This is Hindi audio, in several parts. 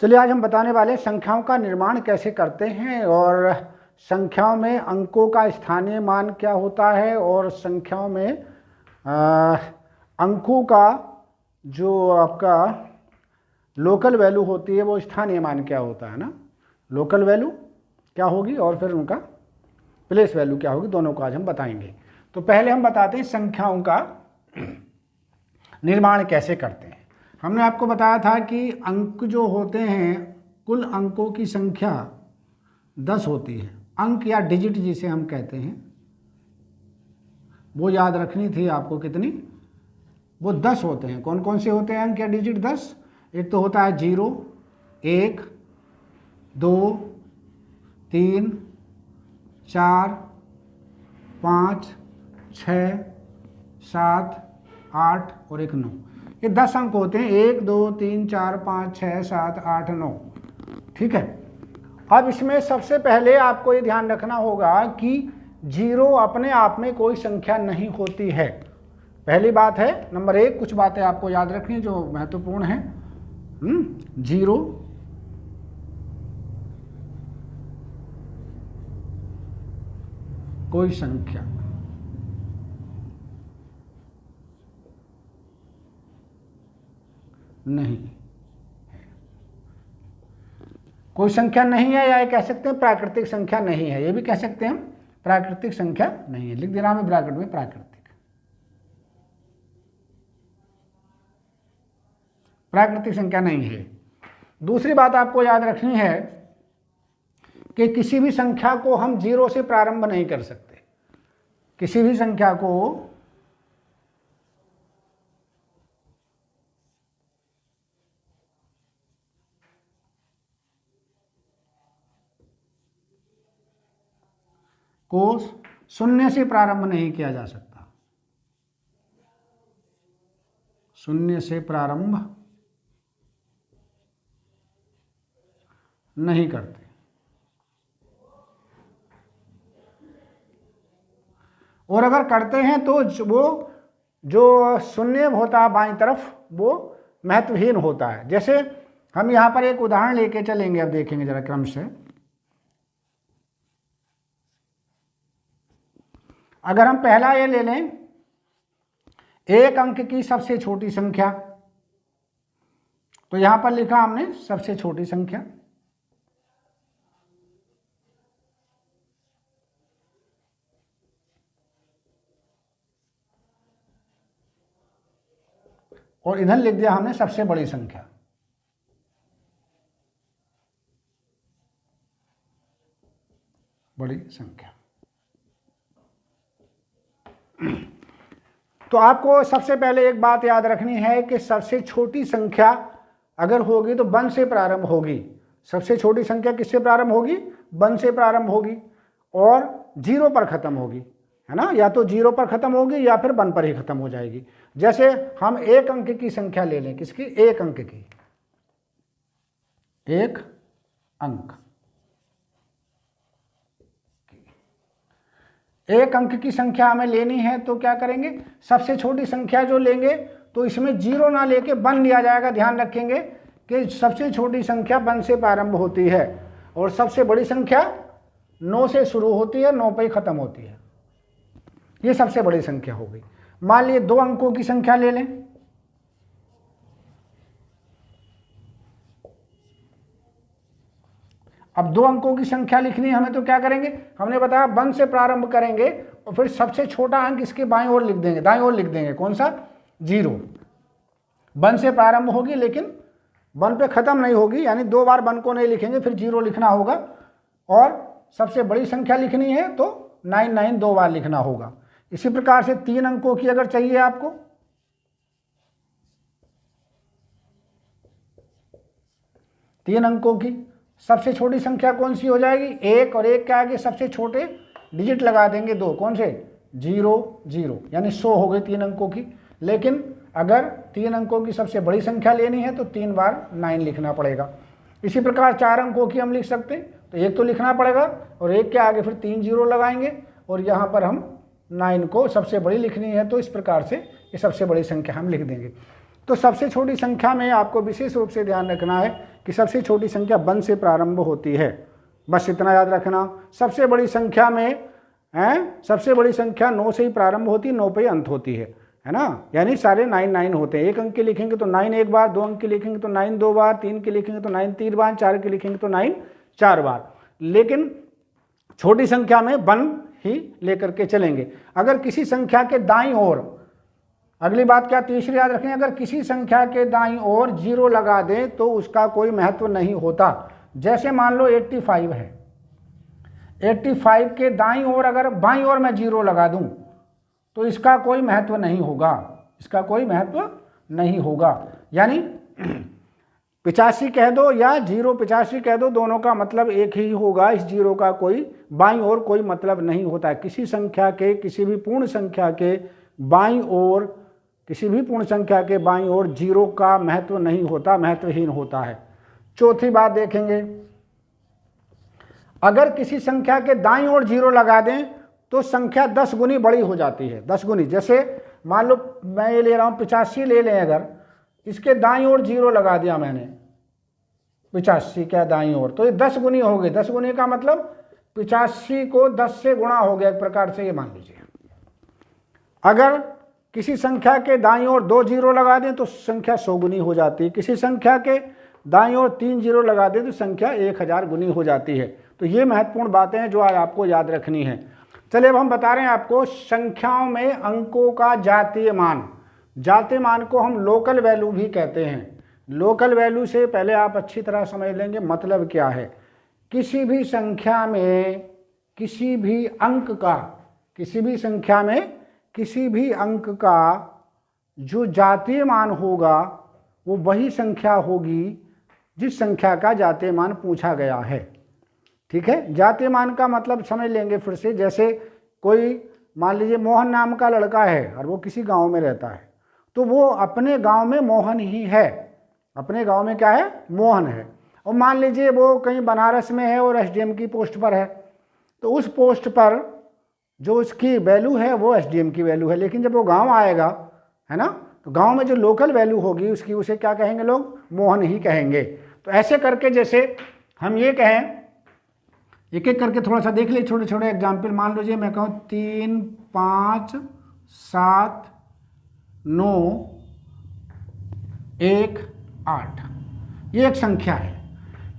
चलिए आज हम बताने वाले हैं संख्याओं का निर्माण कैसे करते हैं और संख्याओं में अंकों का स्थानीय मान क्या होता है और संख्याओं में अंकों का जो आपका लोकल वैल्यू होती है वो स्थानीय मान क्या होता है ना। लोकल वैल्यू क्या होगी और फिर उनका प्लेस वैल्यू क्या होगी, दोनों को आज हम बताएंगे। तो पहले हम बताते हैं संख्याओं का निर्माण कैसे करते हैं। हमने आपको बताया था कि अंक जो होते हैं, कुल अंकों की संख्या 10 होती है। अंक या डिजिट जिसे हम कहते हैं वो याद रखनी थी आपको। कितनी? वो 10 होते हैं। कौन कौन से होते हैं अंक या डिजिट? 10। एक तो होता है 0, 1, 2, 3, 4, 5, 6, 7, 8 और एक 9। ये 10 अंक होते हैं। 1, 2, 3, 4, 5, 6, 7, 8, 9। ठीक है। अब इसमें सबसे पहले आपको ये ध्यान रखना होगा कि 0 अपने आप में कोई संख्या नहीं होती है। पहली बात है। नंबर 1 कुछ बातें आपको याद रखनी जो महत्वपूर्ण है। 0 कोई संख्या नहीं है। कोई संख्या नहीं है, या ये कह सकते हैं प्राकृतिक संख्या नहीं है। ये भी कह सकते हैं हम प्राकृतिक संख्या नहीं है। लिख दे रहा हूं ब्रैकेट में प्राकृतिक संख्या नहीं है। दूसरी बात आपको याद रखनी है कि किसी भी संख्या को हम 0 से प्रारंभ नहीं कर सकते। किसी भी संख्या को शून्य से प्रारंभ नहीं किया जा सकता। शून्य से प्रारंभ नहीं करते। और अगर करते हैं तो वो जो शून्य होता है बाईं तरफ वो महत्वहीन होता है। जैसे हम यहां पर एक उदाहरण लेके चलेंगे, अब देखेंगे जरा क्रम से। अगर हम पहला ये ले लें, एक अंक की सबसे छोटी संख्या, तो यहां पर लिखा हमने सबसे छोटी संख्या। और इधर लिख दिया हमने सबसे बड़ी संख्या। बड़ी संख्या। तो आपको सबसे पहले एक बात याद रखनी है कि सबसे छोटी संख्या अगर होगी तो 1 से प्रारंभ होगी। सबसे छोटी संख्या किससे प्रारंभ होगी? 1 से प्रारंभ होगी और 0 पर खत्म होगी, है ना। या तो 0 पर खत्म होगी या फिर 1 पर ही खत्म हो जाएगी। जैसे हम एक अंक की संख्या ले लें। किसकी? एक अंक की। एक अंक एक अंक की संख्या हमें लेनी है तो क्या करेंगे? सबसे छोटी संख्या जो लेंगे तो इसमें 0 ना लेके 1 लिया जाएगा। ध्यान रखेंगे कि सबसे छोटी संख्या 1 से प्रारंभ होती है और सबसे बड़ी संख्या 9 से शुरू होती है, 9 पे ही खत्म होती है। ये सबसे बड़ी संख्या हो गई। मान लिए 2 अंकों की संख्या ले लें। अब 2 अंकों की संख्या लिखनी है हमें तो क्या करेंगे? हमने बताया 1 से प्रारंभ करेंगे और फिर सबसे छोटा अंक इसके बाईं ओर लिख देंगे, दाईं ओर लिख देंगे। कौन सा? 0। 1 से प्रारंभ होगी लेकिन 1 पे खत्म नहीं होगी, यानी 2 बार 1 को नहीं लिखेंगे, फिर 0 लिखना होगा। और सबसे बड़ी संख्या लिखनी है तो 99 2 बार लिखना होगा। इसी प्रकार से 3 अंकों की अगर चाहिए आपको, 3 अंकों की सबसे छोटी संख्या कौन सी हो जाएगी? 1 और 1 के आगे सबसे छोटे डिजिट लगा देंगे 2। कौन से? 0 0, यानी 100 हो गई 3 अंकों की। लेकिन अगर 3 अंकों की सबसे बड़ी संख्या लेनी है तो 3 बार 9 लिखना पड़ेगा। इसी प्रकार 4 अंकों की हम लिख सकते हैं तो 1 तो लिखना पड़ेगा और 1 के आगे फिर 3 0 लगाएंगे और यहाँ पर हम 9 को सबसे बड़ी लिखनी है तो इस प्रकार से ये सबसे बड़ी संख्या हम लिख देंगे। तो सबसे छोटी संख्या में आपको विशेष रूप से ध्यान रखना है कि सबसे छोटी संख्या 1 से प्रारंभ होती है, बस इतना याद रखना। सबसे बड़ी संख्या में सबसे बड़ी संख्या 9 से ही प्रारंभ होती है, 9 पे अंत होती है ना, यानी सारे 9 होते हैं। 1 अंक के लिखेंगे तो 9 एक बार, 2 अंक के लिखेंगे तो 9 2 बार, 3 के लिखेंगे तो 9 3 बार, 4 के लिखेंगे तो 9 4 बार। लेकिन छोटी संख्या में 1 ही लेकर के चलेंगे। अगर किसी संख्या के दाईं ओर, अगली बात क्या तीसरी याद रखें, अगर किसी संख्या के दाईं ओर 0 लगा दें तो उसका कोई महत्व नहीं होता। जैसे मान लो 85 है, 85 के दाईं ओर अगर बाईं ओर मैं 0 लगा दूं तो इसका कोई महत्व नहीं होगा, इसका कोई महत्व नहीं होगा। यानी 85 कह दो या 085 कह दो, दोनों का मतलब एक ही होगा। इस 0 का कोई बाईं ओर कोई मतलब नहीं होता है। किसी संख्या के, किसी भी पूर्ण संख्या के बाईं ओर, किसी भी पूर्ण संख्या के बाईं ओर 0 का महत्व नहीं होता, महत्वहीन होता है। चौथी बात देखेंगे, अगर किसी संख्या के दाईं ओर 0 लगा दें तो संख्या 10 गुनी बड़ी हो जाती है, 10 गुनी। जैसे मान लो मैं ये ले रहा हूँ 85 ले लें, अगर इसके दाईं ओर 0 लगा दिया मैंने 85 क्या दाईं ओर, तो ये 10 गुनी हो गई। 10 गुनी का मतलब 85 को 10 से गुणा हो गया, एक प्रकार से ये मान लीजिए। अगर किसी संख्या के दाईं ओर 2 0 लगा दें तो संख्या 100 गुनी हो जाती है। किसी संख्या के दाईं ओर 3 0 लगा दें तो संख्या 1000 गुनी हो जाती है। तो ये महत्वपूर्ण बातें हैं जो आज आपको याद रखनी है। चलिए अब हम बता रहे हैं आपको संख्याओं में अंकों का जातीय मान। जातीय मान को हम लोकल वैल्यू भी कहते हैं। लोकल वैल्यू से पहले आप अच्छी तरह समझ लेंगे मतलब क्या है। किसी भी संख्या में किसी भी अंक का, किसी भी संख्या में किसी भी अंक का जो जातीय मान होगा वो वही संख्या होगी जिस संख्या का जातीय मान पूछा गया है। ठीक है, जातीय मान का मतलब समझ लेंगे फिर से। जैसे कोई मान लीजिए मोहन नाम का लड़का है और वो किसी गांव में रहता है, तो वो अपने गांव में मोहन ही है, अपने गांव में क्या है, मोहन है। और मान लीजिए वो कहीं बनारस में है और एसडीएम की पोस्ट पर है, तो उस पोस्ट पर जो उसकी वैल्यू है वो एसडीएम की वैल्यू है। लेकिन जब वो गांव आएगा, है ना, तो गांव में जो लोकल वैल्यू होगी उसकी, उसे क्या कहेंगे लोग, मोहन ही कहेंगे। तो ऐसे करके जैसे हम ये कहें, एक एक करके थोड़ा सा देख ले, छोटे छोटे एग्जाम्पल। मान लीजिए मैं कहूँ 3 5 7 9 1 8, ये एक संख्या है।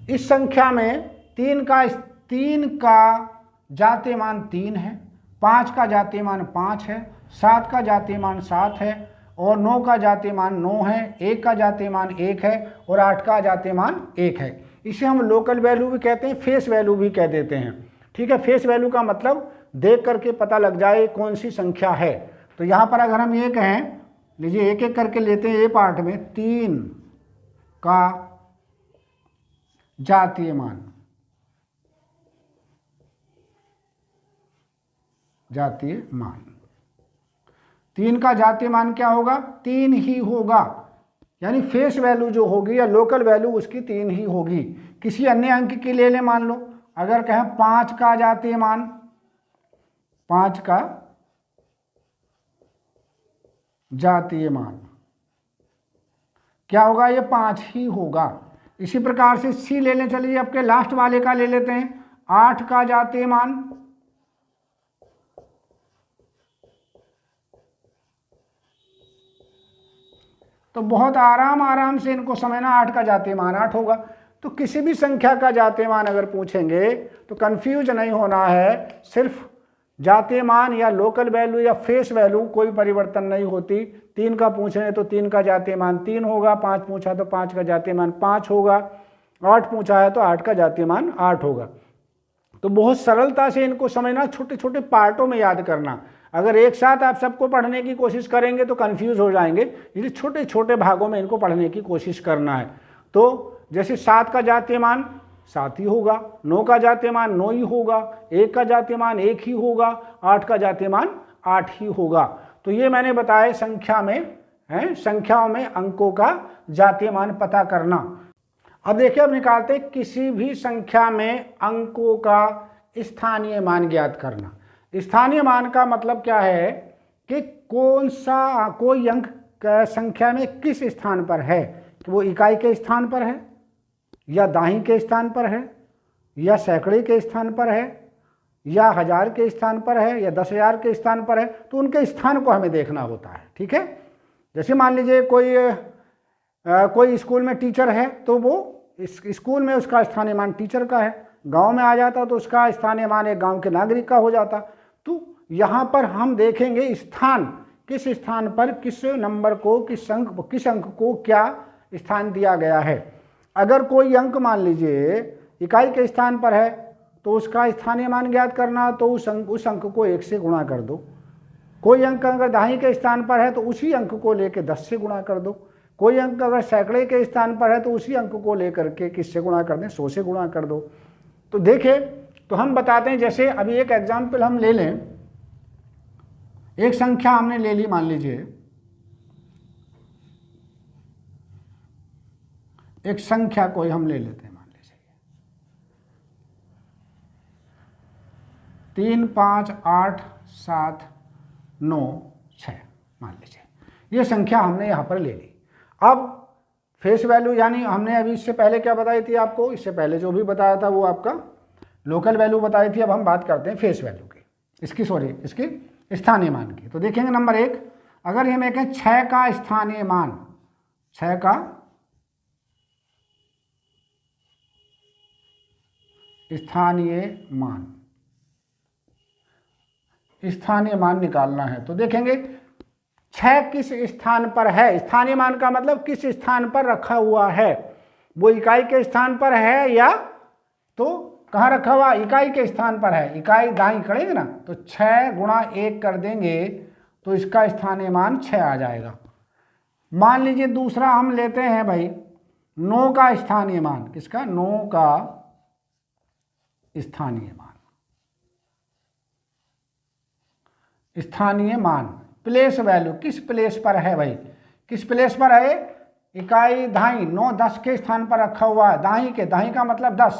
इस संख्या में 3 का जातीय मान 3 है, 5 का जातीय मान 5 है, 7 का जातीय मान 7 है और 9 का जातीय मान 9 है, 1 का जातीय मान 1 है और 8 का जातीय मान 1 है। इसे हम लोकल वैल्यू भी कहते हैं, फेस वैल्यू भी कह देते हैं। ठीक है, फेस वैल्यू का मतलब देख करके पता लग जाए कौन सी संख्या है। तो यहाँ पर अगर हम ये कहें, लीजिए एक एक करके लेते हैं। ए पार्ट में 3 का जातीय मान, जातीय मान 3 का जातीय मान क्या होगा, 3 ही होगा। यानी फेस वैल्यू जो होगी या लोकल वैल्यू उसकी 3 ही होगी। किसी अन्य अंक की ले लें, मान लो अगर कहें 5 का जातीय मान, 5 का जातीय मान क्या होगा, ये 5 ही होगा। इसी प्रकार से सी ले लें, चलिए आपके लास्ट वाले का ले लेते हैं, 8 का जातीय मान, तो बहुत आराम से इनको समझना, 8 का जातीय मान 8 होगा। तो किसी भी संख्या का जातीय मान अगर पूछेंगे तो कंफ्यूज नहीं होना है, सिर्फ जातीय मान या लोकल वैल्यू या फेस वैल्यू कोई परिवर्तन नहीं होती। 3 का पूछें तो 3 का जातीय मान 3 होगा, 5 पूछा तो 5 का जातीय मान 5 होगा, 8 पूछा है तो 8 का जातीय मान 8 होगा। तो बहुत सरलता से इनको समझना, छोटे छोटे पार्टों में याद करना। अगर एक साथ आप सबको पढ़ने की कोशिश करेंगे तो कंफ्यूज हो जाएंगे, इसलिए छोटे छोटे भागों में इनको पढ़ने की कोशिश करना है। तो जैसे 7 का जातीय मान 7 ही होगा, 9 का जातीय मान 9 ही होगा, 1 का जातीय मान 1 ही होगा, 8 का जातीय मान 8 ही होगा। तो ये मैंने बताया संख्या में है, संख्याओं में अंकों का जातीय मान पता करना। अब देखिए, अब निकालते किसी भी संख्या में अंकों का स्थानीय मान ज्ञात करना। स्थानीय मान का मतलब क्या है कि कोई अंक संख्या में किस स्थान पर है, कि वो इकाई के स्थान पर है या दाही के स्थान पर है या सैकड़े के स्थान पर है या हजार के स्थान पर है या 10,000 के स्थान पर है, तो उनके स्थान को हमें देखना होता है। ठीक है, जैसे मान लीजिए कोई स्कूल में टीचर है तो वो इस स्कूल में उसका स्थानीय मान टीचर का है, गांव में आ जाता तो उसका स्थानीय मान एक गांव के नागरिक का हो जाता। तो यहाँ पर हम देखेंगे स्थान, किस स्थान पर किस नंबर को किस अंक को क्या स्थान दिया गया है। अगर कोई अंक मान लीजिए इकाई के स्थान पर है तो उसका स्थानीय मान ज्ञात करना, तो उस अंक को 1 से गुणा कर दो। कोई अंक अगर दाही के स्थान पर है तो उसी अंक को लेकर 10 से गुणा कर दो। कोई अंक अगर सैकड़े के स्थान पर है तो उसी अंक को लेकर के किससे गुणा कर दें, 100 से गुणा कर दो। तो देखिए, तो हम बताते हैं, जैसे अभी एक एग्जाम्पल हम ले लें, एक संख्या हमने ले ली, मान लीजिए एक संख्या कोई हम ले लेते हैं, मान लीजिए 3, 5, 8, 7, 9, 6, मान लीजिए ये संख्या हमने यहाँ पर ले ली। अब फेस वैल्यू, यानी हमने अभी इससे पहले क्या बताई थी आपको, इससे पहले जो भी बताया था वो आपका लोकल वैल्यू बताई थी। अब हम बात करते हैं फेस वैल्यू की, इसकी स्थानीय मान की। तो देखेंगे नंबर 1, अगर ये मैं कहें 6 का स्थानीय मान, 6 का स्थानीय मान निकालना है, तो देखेंगे 6 किस स्थान पर है। स्थानीय मान का मतलब किस स्थान पर रखा हुआ है, वो इकाई के स्थान पर है या तो कहाँ रखा हुआ, इकाई के स्थान पर है। इकाई दाईं करेंगे ना तो 6 गुणा 1 कर देंगे तो इसका स्थानीय मान 6 आ जाएगा। मान लीजिए दूसरा हम लेते हैं भाई 9 का स्थानीय मान, किसका, 9 का स्थानीय मान, प्लेस वैल्यू, किस प्लेस पर है भाई, किस प्लेस पर है, इकाई दाई 9 10 के स्थान पर रखा हुआ है, दाई का मतलब 10,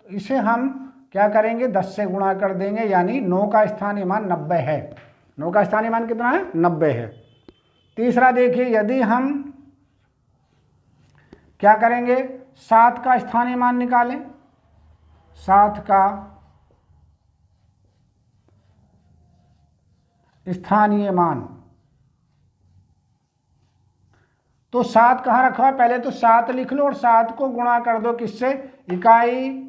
तो इसे हम क्या करेंगे 10 से गुणा कर देंगे, यानी 9 का स्थानीय मान 90 है। 9 का स्थानीय मान कितना है, 90 है। तीसरा देखिए, यदि हम क्या करेंगे 7 का स्थानीय मान निकालें, 7 का स्थानीय मान, तो 7 कहाँ रखा है, पहले तो 7 लिख लो और 7 को गुणा कर दो किससे, इकाई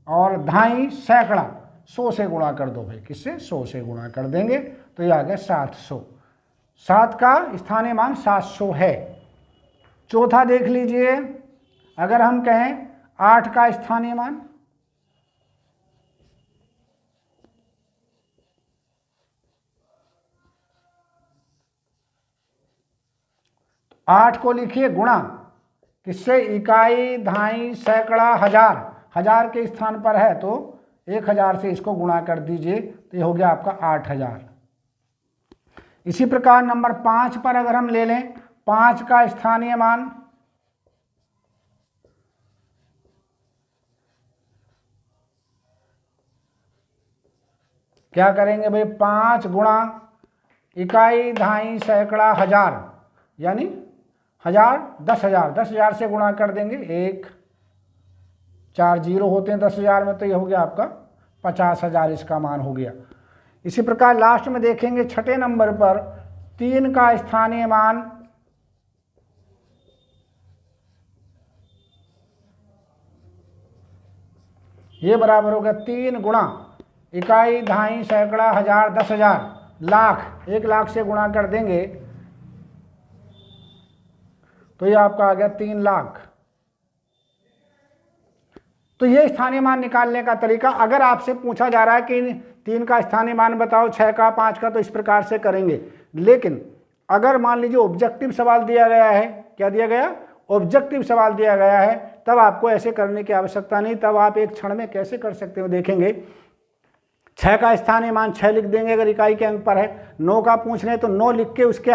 और धाई सैकड़ा, 100 से गुणा कर दो भाई, किससे, 100 से गुणा कर देंगे तो ये आ गया 700। 7 का स्थानीय मान 700 है। चौथा देख लीजिए, अगर हम कहें 8 का स्थानीय मान, आठ को लिखिए गुणा किससे, इकाई धाई सैकड़ा हजार, 1000 के स्थान पर है तो 1000 से इसको गुणा कर दीजिए तो ये हो गया आपका 8000। इसी प्रकार नंबर 5 पर अगर हम ले लें 5 का स्थानीय मान, क्या करेंगे भाई, 5 गुणा इकाई धाई सैकड़ा हजार, यानी 1000 10,000, 10,000 से गुणा कर देंगे, 1 4 0 होते हैं 10,000 में, तो ये हो गया आपका 50,000 इसका मान हो गया। इसी प्रकार लास्ट में देखेंगे 6ठे नंबर पर 3 का स्थानीय मान, ये बराबर हो गया 3 गुणा इकाई धाई सैकड़ा हजार 10,000 लाख, 1 लाख से गुणा कर देंगे तो ये आपका आ गया 3 लाख। तो ये स्थानीय मान निकालने का तरीका। अगर आपसे पूछा जा रहा है कि 3 का स्थानीय मान बताओ, 6 का, 5 का, तो इस प्रकार से करेंगे। लेकिन अगर मान लीजिए ऑब्जेक्टिव सवाल दिया गया है, क्या दिया गया, ऑब्जेक्टिव सवाल दिया गया है, तब आपको ऐसे करने की आवश्यकता नहीं, तब आप एक क्षण में कैसे कर सकते हो देखेंगे। 6 का स्थानीय मान 6 लिख देंगे अगर इकाई के अंक पर है। 9 का पूछ रहे हैं तो 9 लिख के उसके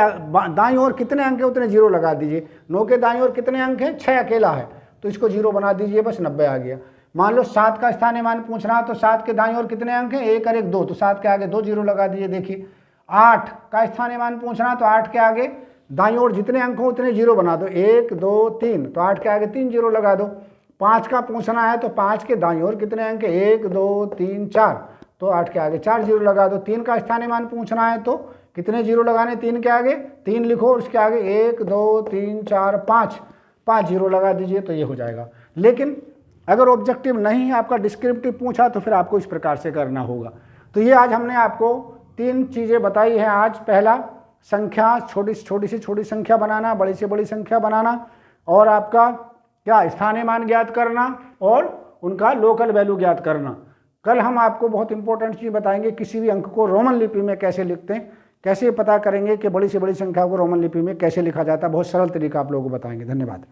दाईं ओर कितने अंक है उतने 0 लगा दीजिए। 9 के दाईं ओर कितने अंक हैं, 6 अकेला है तो इसको 0 बना दीजिए, बस 90 आ गया। मान लो 7 का स्थानीय मान पूछ रहा है तो 7 के दाईं ओर कितने अंक हैं, 1 और 1 2, तो 7 के आगे 2 0 लगा दीजिए। देखिए 8 का स्थानीय मान पूछ रहा है तो 8 के आगे दाईं ओर जितने अंक हो उतने जीरो बना दो, 1 2 3, तो 8 के आगे 3 जीरो लगा दो। 5 का पूछना है तो 5 के दाईं ओर कितने अंक है, 1 2 3 4, तो 8 के आगे 4 जीरो लगा दो। 3 का स्थानीय मान पूछना है तो कितने जीरो लगाने, 3 के आगे 3 लिखो, उसके आगे 1 2 3 4 5 जीरो लगा दीजिए, तो ये हो जाएगा। लेकिन अगर ऑब्जेक्टिव नहीं है, आपका डिस्क्रिप्टिव पूछा, तो फिर आपको इस प्रकार से करना होगा। तो ये आज हमने आपको 3 चीज़ें बताई हैं आज। पहला, संख्या, छोटी से छोटी संख्या बनाना, बड़ी से बड़ी संख्या बनाना, और आपका क्या स्थानीय मान ज्ञात करना और उनका लोकल वैल्यू ज्ञात करना। कल हम आपको बहुत इंपॉर्टेंट चीज़ बताएंगे, किसी भी अंक को रोमन लिपि में कैसे लिखते हैं, कैसे पता करेंगे कि बड़ी से बड़ी संख्या को रोमन लिपि में कैसे लिखा जाता है। बहुत सरल तरीका आप लोगों को बताएंगे। धन्यवाद।